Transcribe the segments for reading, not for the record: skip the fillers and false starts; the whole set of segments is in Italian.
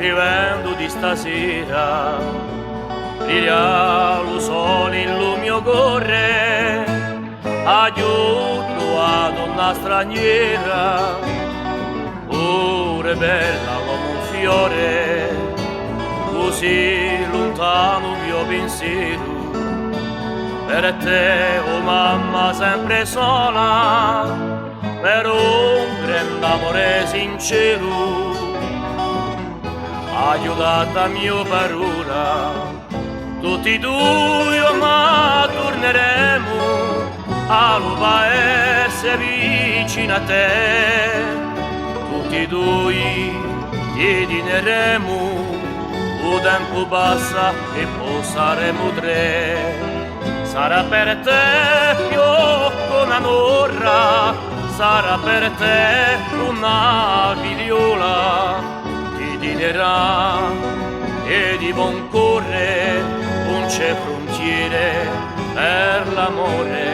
scrivendo di stasera, brilla lo sole in lo mio cuore, aiuto a donna straniera, pure bella come un fiore, così lontano mio pensiero, per te, oh mamma, sempre sola, per un grande amore sincero, aiutata mia parola, tutti due ma torneremo al paese vicino a te, tutti due ti dineremo, il tempo passa e poi saremo tre. Sarà per te più una norra, sarà per te una figliola, ti dinerà e di buon cuore non c'è frontiere per l'amore.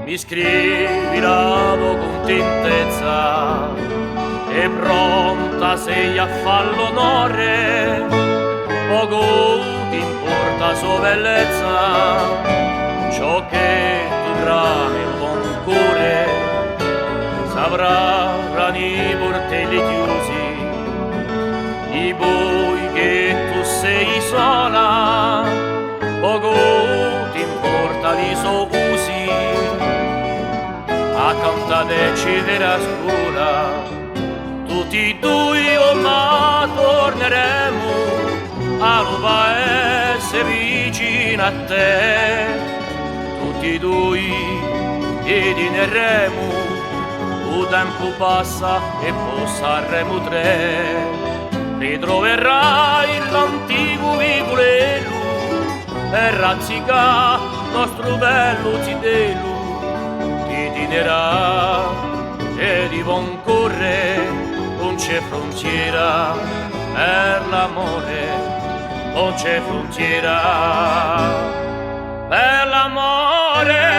Mi scriverà con contentezza e pronta sei a far l'onore, poco ti importa sua bellezza, ciò che tu brami il buon cuore, saprà rani portelli chiusi, i bui che tu sei sola, poco ti importa di so usi, accanto a te ci verrà scuola, tutti due ma torneremo al paese vicino a te, tutti due e dineremo, il tempo passa e poi saremo tre, ritroverai l'antico vicolello e razzica nostro bello zitello, ti dinerà e di buon corre, non c'è frontiera per l'amore, non c'è frontiera per l'amore.